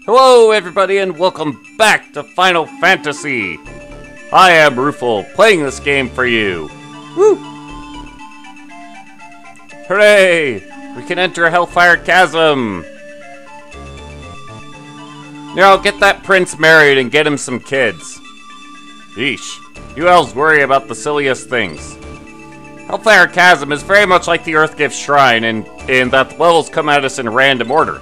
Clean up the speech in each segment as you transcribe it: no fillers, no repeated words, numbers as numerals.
Hello everybody and welcome back to Final Fantasy! I am Rufal, playing this game for you. Woo! Hooray! We can enter Hellfire Chasm! Now get that prince married and get him some kids. Yeesh. You elves worry about the silliest things. Hellfire Chasm is very much like the Earthgift Shrine in that the levels come at us in random order.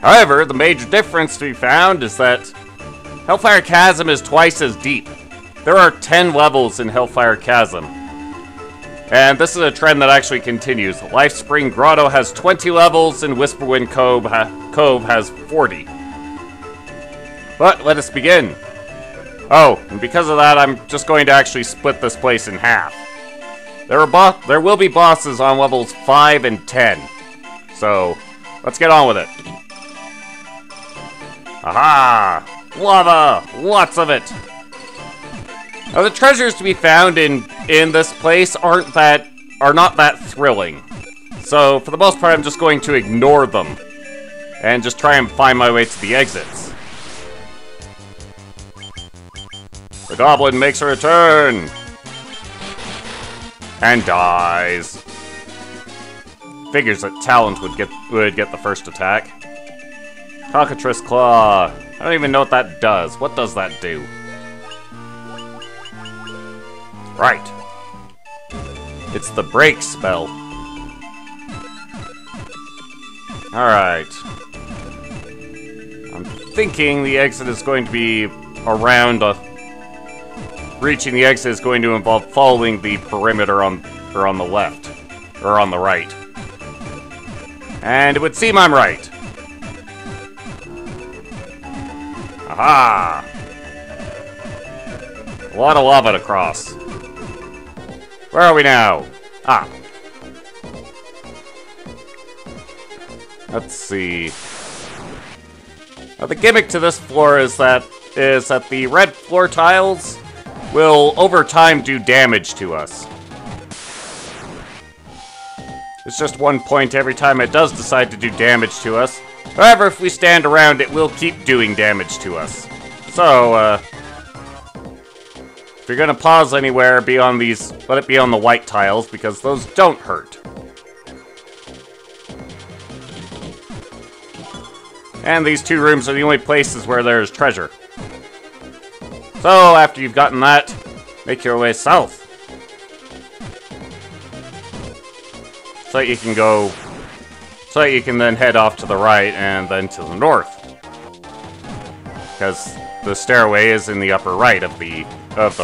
However, the major difference to be found is that Hellfire Chasm is twice as deep. There are 10 levels in Hellfire Chasm. And this is a trend that actually continues. Lifespring Grotto has 20 levels and Whisperwind Cove has 40. But let us begin. Oh, and because of that, I'm just going to actually split this place in half. There will be bosses on levels 5 and 10. So, let's get on with it. Aha! Lava! Lots of it! Now, the treasures to be found in this place are not that thrilling. So, for the most part, I'm just going to ignore them. And just try and find my way to the exits. The goblin makes a return! And dies. Figures that Talent would get the first attack. Cockatrice Claw. I don't even know what that does. What does that do? Right. It's the break spell. Alright. I'm thinking the exit is going to be around reaching the exit is going to involve following the perimeter on the left. Or on the right. And it would seem I'm right. Aha! A lot of lava to cross. Where are we now? Ah. Let's see. Now, the gimmick to this floor is that the red floor tiles will, over time, do damage to us. It's just 1 point every time it does decide to do damage to us. However, if we stand around, it will keep doing damage to us. So, if you're gonna pause anywhere, be on these, let it be on the white tiles, because those don't hurt. And these two rooms are the only places where there's treasure. So, after you've gotten that, make your way south. So that you can then head off to the right and then to the north. Because the stairway is in the upper right of the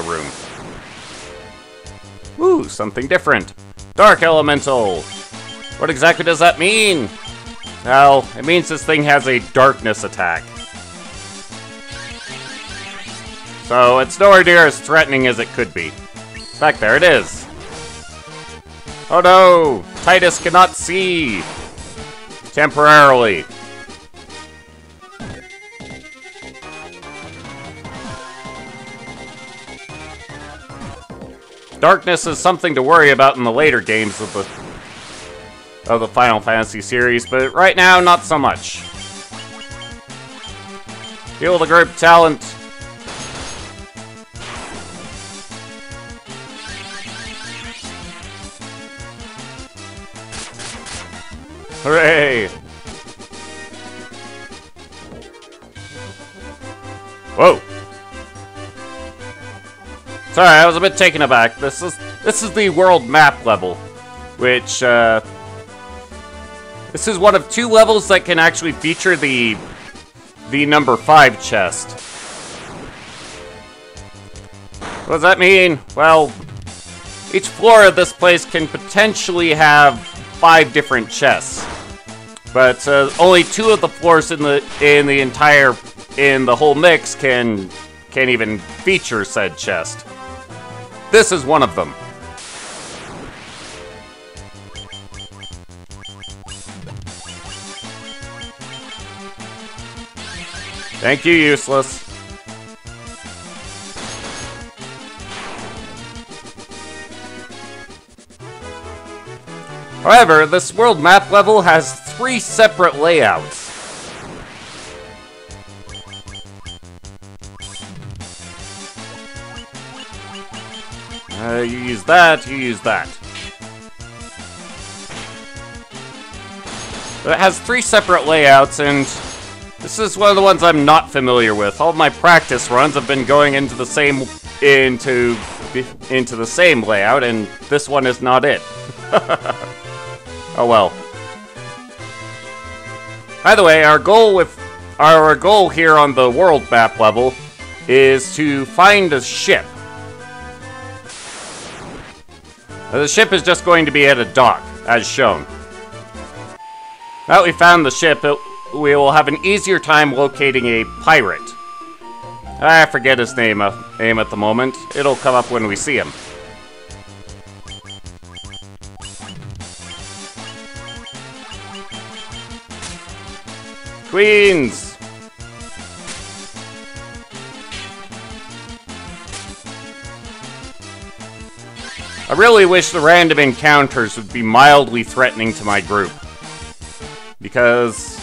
room. Ooh, something different. Dark Elemental! What exactly does that mean? Well, it means this thing has a darkness attack. So, it's nowhere near as threatening as it could be. In fact, there it is. Oh no! Titus cannot see! Temporarily. Darkness is something to worry about in the later games of the Final Fantasy series, but right now, not so much. Heal the group Talent. Hooray! Whoa! Sorry, I was a bit taken aback. This is the world map level, which this is one of 2 levels that can actually feature the number 5 chest. What does that mean? Well, each floor of this place can potentially have 5 different chests. But only 2 of the floors in the whole mix can even feature said chest. This is one of them. Thank you, useless. However, this world map level has 3 separate layouts. You use that, you use that. It has 3 separate layouts, and this is one of the ones I'm not familiar with. All of my practice runs have been going into the same layout, and this one is not it. Oh well. By the way, our goal here on the world map level is to find a ship. The ship is just going to be at a dock, as shown. Now that we found the ship, we will have an easier time locating a pirate. I forget his name at the moment. It'll come up when we see him. Queens! I really wish the random encounters would be mildly threatening to my group. Because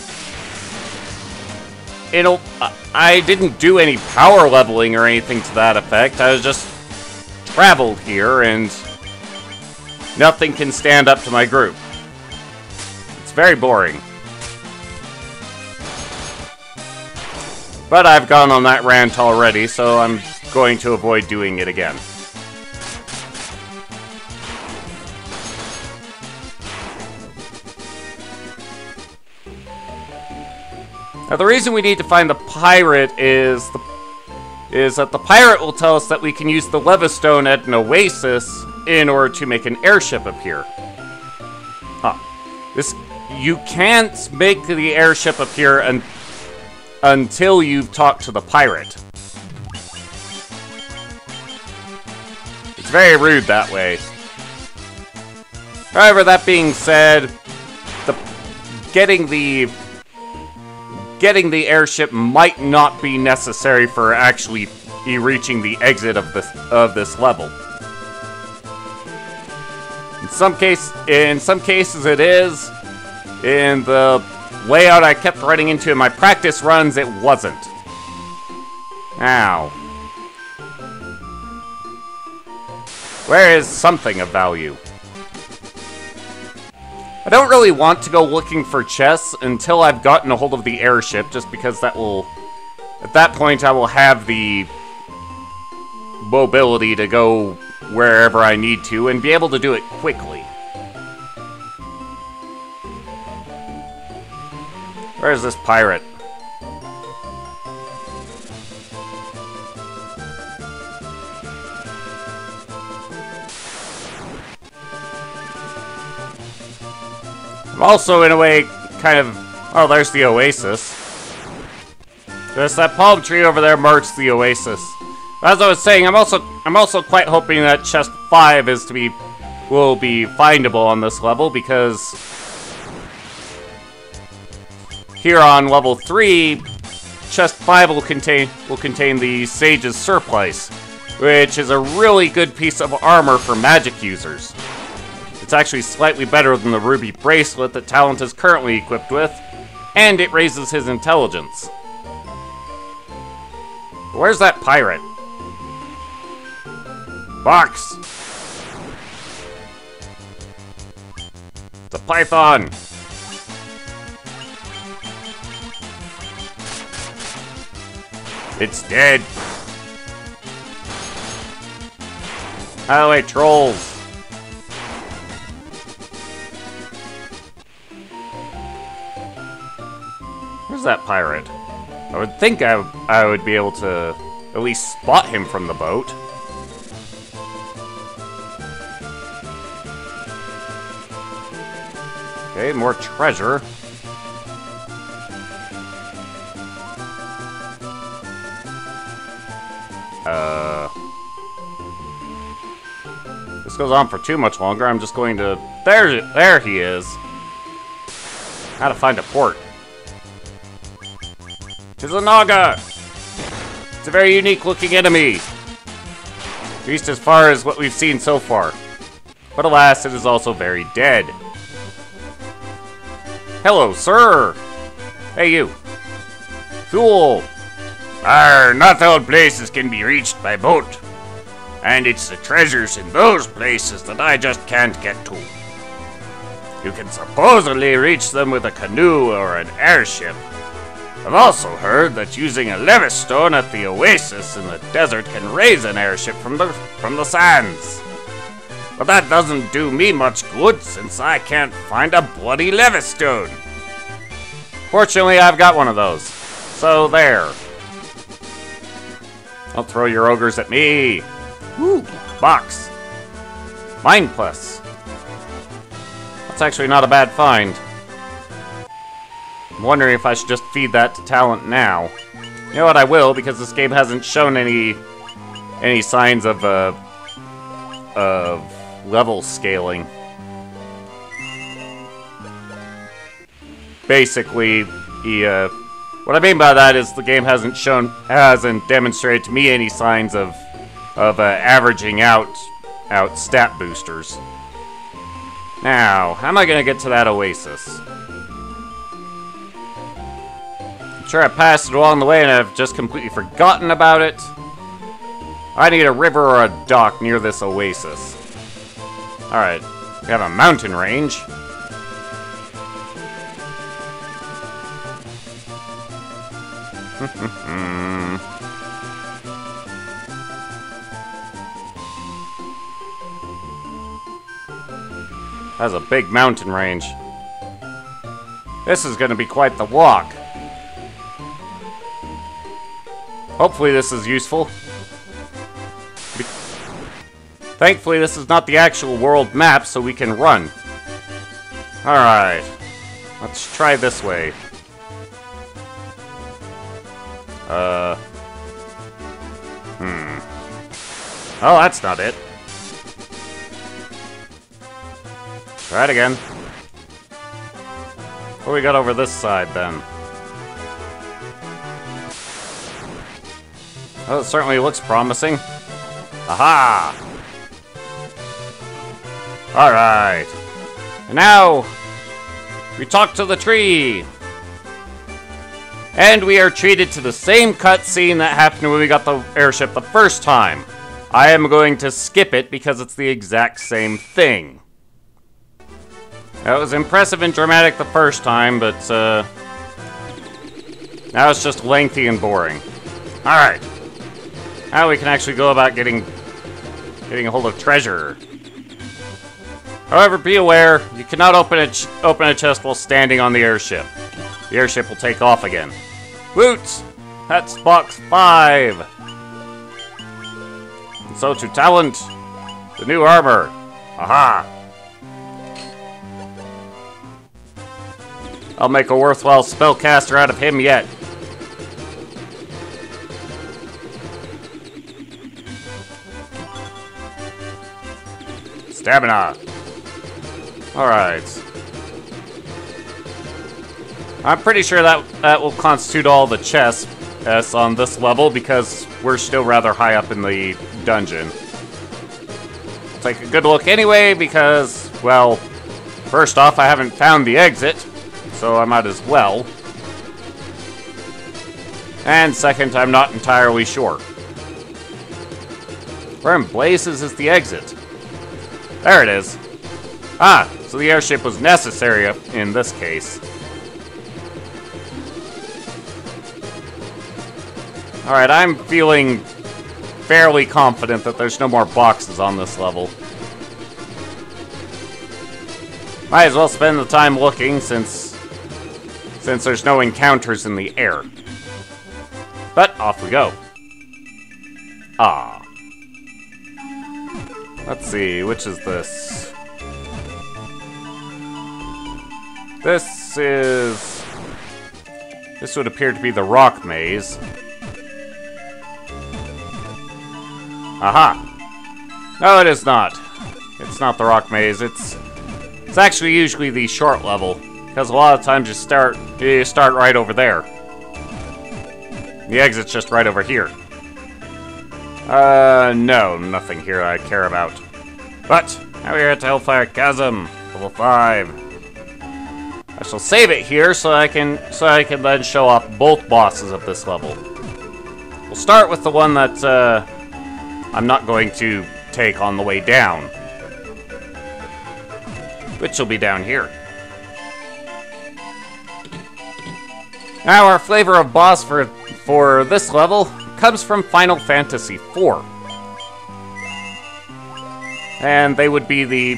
I didn't do any power leveling or anything to that effect. I was just traveled here and nothing can stand up to my group. It's very boring. But I've gone on that rant already, so I'm going to avoid doing it again. Now the reason we need to find the pirate is that the pirate will tell us that we can use the Levistone at an oasis in order to make an airship appear. You can't make the airship appear until you've talked to the pirate. It's very rude that way. However, that being said, getting the airship might not be necessary for actually reaching the exit of this level. In some cases it is. In the layout I kept running into in my practice runs, it wasn't. Ow. Where is something of value? I don't really want to go looking for chests until I've gotten a hold of the airship, just because that will... At that point, I will have the mobility to go wherever I need to and be able to do it quickly. Where's this pirate? I'm also, in a way, kind of... Oh, there's the oasis. There's that palm tree over there marks the oasis. As I was saying, I'm also quite hoping that chest 5 will be findable on this level, because here on level 3, chest 5 will contain the Sage's Surplice, which is a really good piece of armor for magic users. It's actually slightly better than the ruby bracelet that Talent is currently equipped with, and it raises his intelligence. Where's that pirate? Box! It's a python! It's dead! Oh wait, trolls! Where's that pirate? I would think I would be able to at least spot him from the boat. Okay, more treasure. This goes on for too much longer. I'm just going to... There he is. How to find a port. It's a Naga! It's a very unique looking enemy. At least as far as what we've seen so far. But alas, it is also very dead. Hello, sir! Hey, you. Fool! Not all places can be reached by boat. And it's the treasures in those places that I just can't get to. You can supposedly reach them with a canoe or an airship. I've also heard that using a levistone at the oasis in the desert can raise an airship from the sands. But that doesn't do me much good since I can't find a bloody levistone. Fortunately, I've got one of those. So there. Don't throw your ogres at me. Woo, box. Mine plus. That's actually not a bad find. I'm wondering if I should just feed that to talent now. You know what, I will, because this game hasn't shown any signs of level scaling. Basically, what I mean by that is the game hasn't demonstrated to me any signs of averaging out stat boosters. Now, how am I gonna get to that oasis? I'm sure I passed it along the way and I've just completely forgotten about it. I need a river or a dock near this oasis. Alright, we have a mountain range. That's a big mountain range. This is gonna be quite the walk. Hopefully this is useful. Thankfully this is not the actual world map, so we can run. Alright. Let's try this way. Oh, that's not it. Try it again. What do we got over this side, then? Oh, it certainly looks promising. Aha! Alright. And now, we talk to the tree. And we are treated to the same cutscene that happened when we got the airship the first time. I am going to skip it because it's the exact same thing. That was impressive and dramatic the first time, but now it's just lengthy and boring. Alright. Now we can actually go about getting a hold of treasure. However, be aware, you cannot open a chest while standing on the airship. The airship will take off again. Woot! That's box 5. And so to talent, the new armor. Aha! I'll make a worthwhile spellcaster out of him yet. Stamina. Alright. I'm pretty sure that will constitute all the chests on this level because we're still rather high up in the dungeon. Take a good look anyway because, well, first off, I haven't found the exit, so I might as well. And second, I'm not entirely sure. Where in blazes is the exit? There it is. Ah, so the airship was necessary in this case. Alright, I'm feeling fairly confident that there's no more boxes on this level. Might as well spend the time looking since there's no encounters in the air. But off we go. Ah. Let's see, which is this? This would appear to be the rock maze. Aha! No, it is not. It's not the rock maze. It's actually usually the short level, because a lot of times you start right over there. The exit's just right over here. No, nothing here I care about. But now we're at Hellfire Chasm, level 5. I shall save it here so I can then show off both bosses of this level. We'll start with the one that I'm not going to take on the way down. Which will be down here. Now, our flavor of boss for this level comes from Final Fantasy IV. And they would be the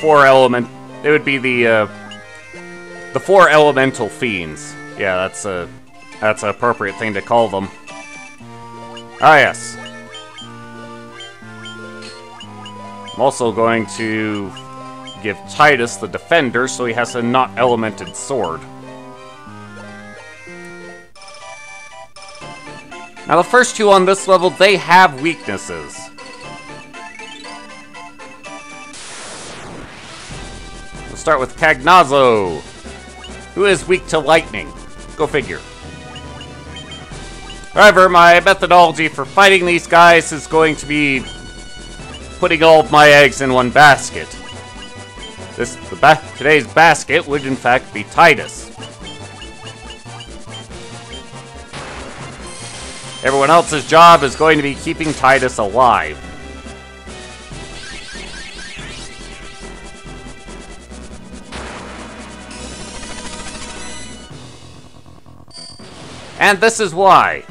four elemental fiends. Yeah, that's an appropriate thing to call them. Ah, yes. I'm also going to give Titus the defender so he has a not elemented sword. Now, the first two on this level, they have weaknesses. We'll start with Cagnazzo, who is weak to lightning. Go figure. However, my methodology for fighting these guys is going to be putting all of my eggs in one basket. Today's basket would in fact be Titus. Everyone else's job is going to be keeping Titus alive. And this is why.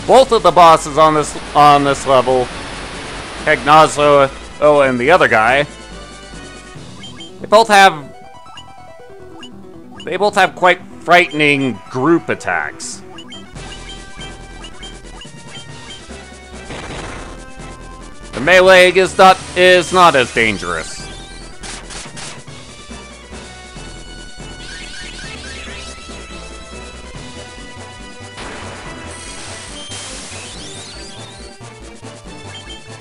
Both of the bosses on this level, Cagnazzo, and the other guy, they both have quite frightening group attacks. The melee is not as dangerous.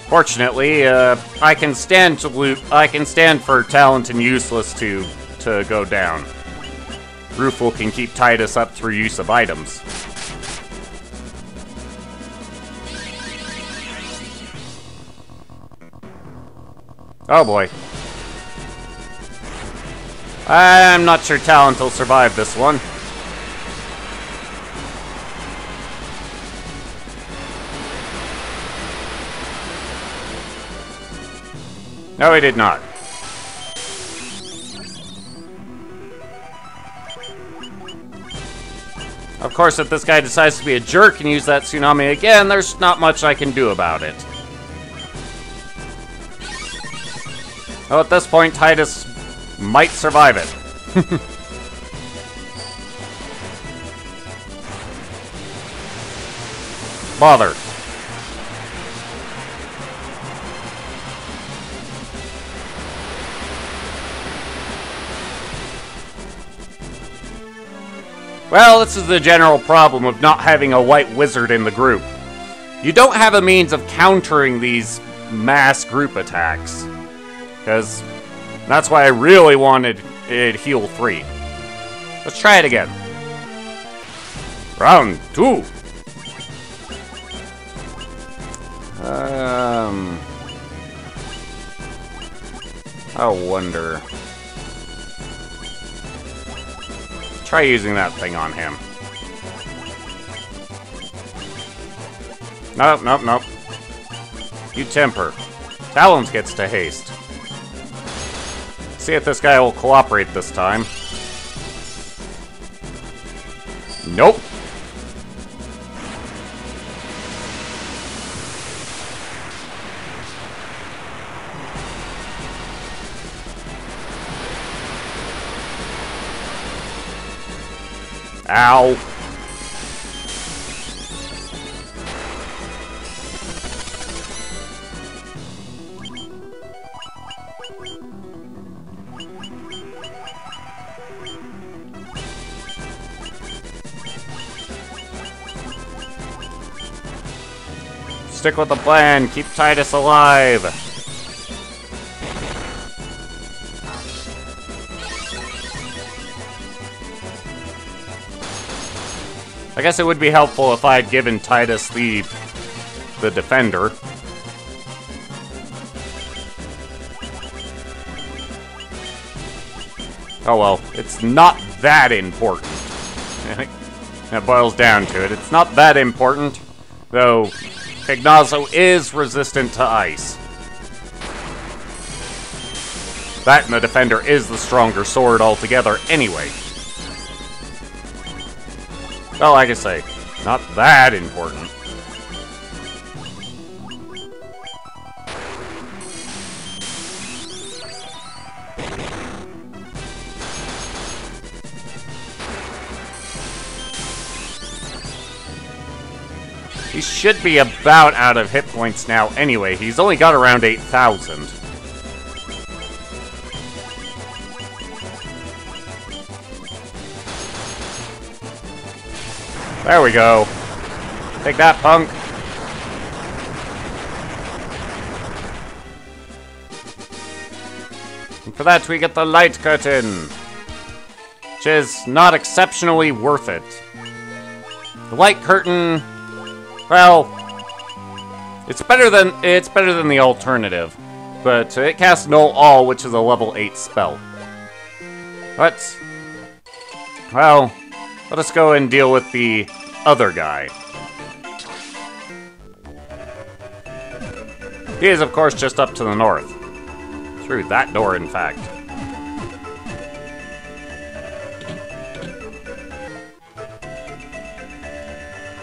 Fortunately, I can stand for talent and useless to go down. Rufel can keep Titus up through use of items. Oh boy. I'm not sure talent will survive this one. No, he did not. Of course, if this guy decides to be a jerk and use that tsunami again, there's not much I can do about it. Oh, at this point, Titus might survive it. Bother. Well, this is the general problem of not having a white wizard in the group. You don't have a means of countering these mass group attacks. Because that's why I really wanted it heal 3. Let's try it again. Round 2. I wonder. Try using that thing on him. Nope, nope, nope. You temper. Talons gets to haste. See if this guy will cooperate this time. Nope. Ow. Stick with the plan. Keep Titus alive. I guess it would be helpful if I had given Titus the defender. Oh well, it's not that important. That boils down to it. It's not that important, though Ignazo is resistant to ice. That and the Defender is the stronger sword altogether anyway. Well, like I say, not that important. He should be about out of hit points now anyway. He's only got around 8,000. There we go. Take that, punk. And for that, we get the light curtain, which is not exceptionally worth it. The light curtain, well, it's better than the alternative, but it casts Null All, which is a level 8 spell. But, well, let us go and deal with the other guy. He is, of course, just up to the north. Through that door, in fact.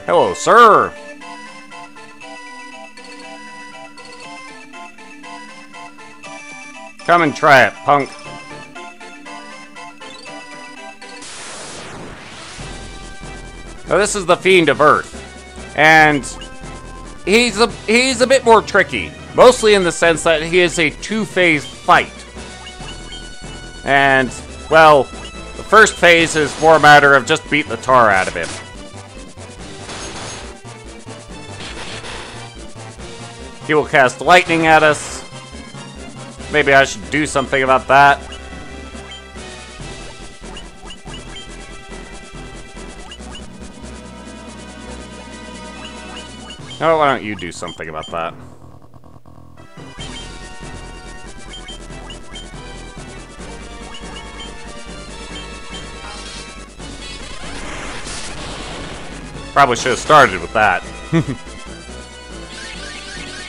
Hello, sir! Come and try it, punk. Now, this is the Fiend of Earth, and he's a bit more tricky, mostly in the sense that he is a two-phase fight. And, well, the first phase is more a matter of just beat the tar out of him. He will cast lightning at us. Maybe I should do something about that. Oh, why don't you do something about that? Probably should have started with that.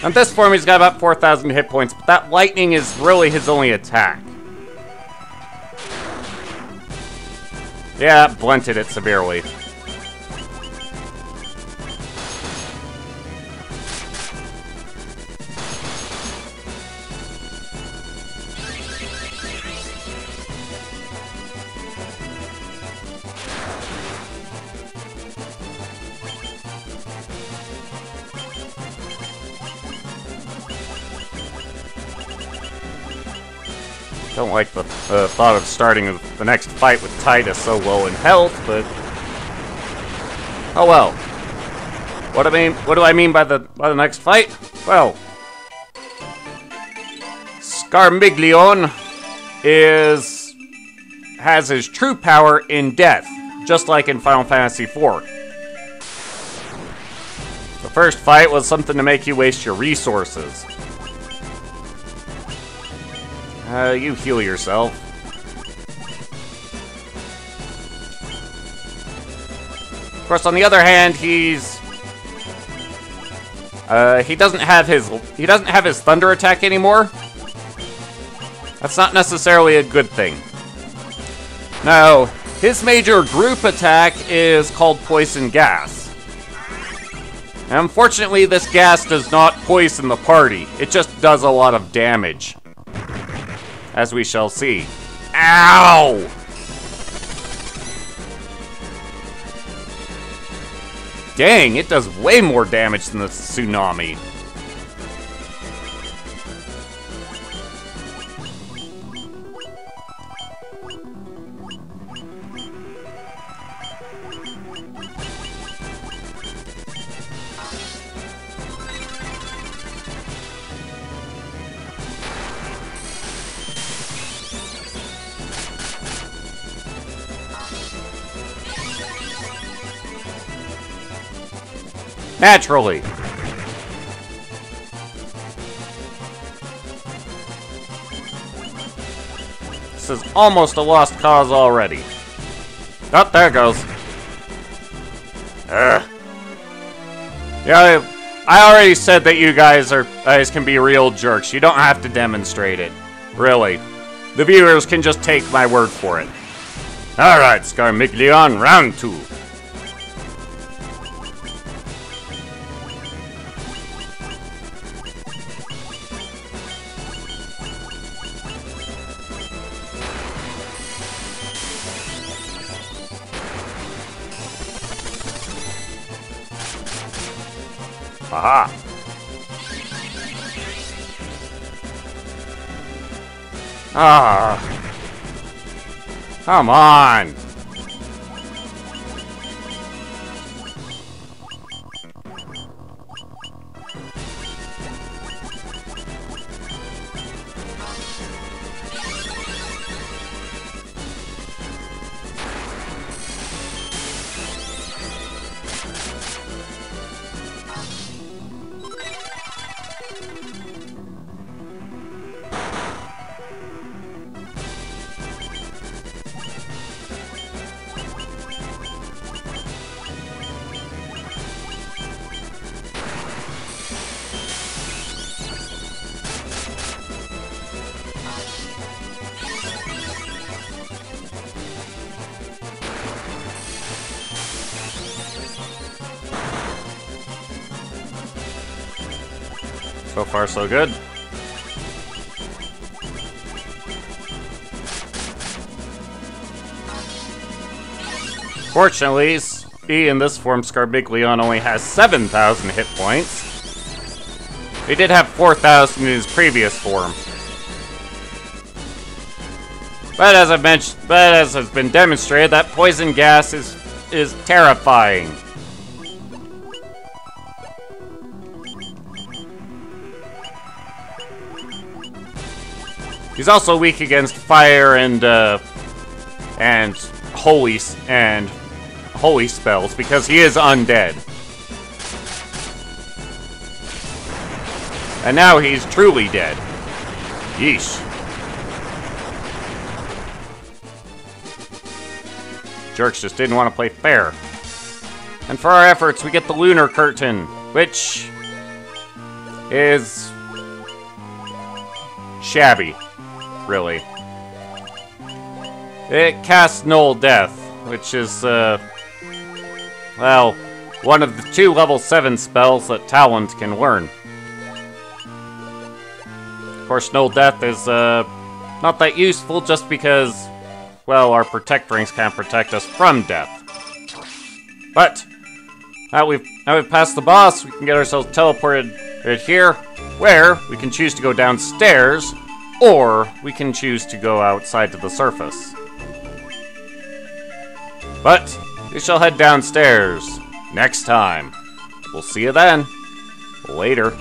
On this form, he's got about 4,000 hit points, but that lightning is really his only attack. Yeah, blunted it severely. Don't like the thought of starting the next fight with Titus so low in health, but oh well. What do I mean by the next fight? Well, Scarmiglione has his true power in death, just like in Final Fantasy IV. The first fight was something to make you waste your resources. You heal yourself. Of course, on the other hand, he doesn't have his thunder attack anymore. That's not necessarily a good thing. No, his major group attack is called Poison Gas. And unfortunately, this gas does not poison the party. It just does a lot of damage. As we shall see. Ow! Dang, it does way more damage than the tsunami. Naturally. This is almost a lost cause already. Oh, there it goes. Yeah, I already said that you guys can be real jerks. You don't have to demonstrate it. Really. The viewers can just take my word for it. Alright, Scarmiglion, round 2. Aha! Ah! Come on! So far, so good. Fortunately, E in this form, Scarmiglion only has 7,000 hit points. He did have 4,000 in his previous form. But as I've mentioned, as has been demonstrated, that poison gas is terrifying. He's also weak against fire and holy spells because he is undead. And now he's truly dead. Yeesh. Jerks just didn't want to play fair. And for our efforts, we get the Lunar Curtain, which is shabby. Really. It casts Null Death, which is, well, one of the 2 level 7 spells that Talent can learn. Of course, Null Death is, not that useful just because, well, our Protect Rings can't protect us from death. But, now we've passed the boss, we can get ourselves teleported right here, where we can choose to go downstairs, or we can choose to go outside to the surface. But we shall head downstairs next time. We'll see you then. Later.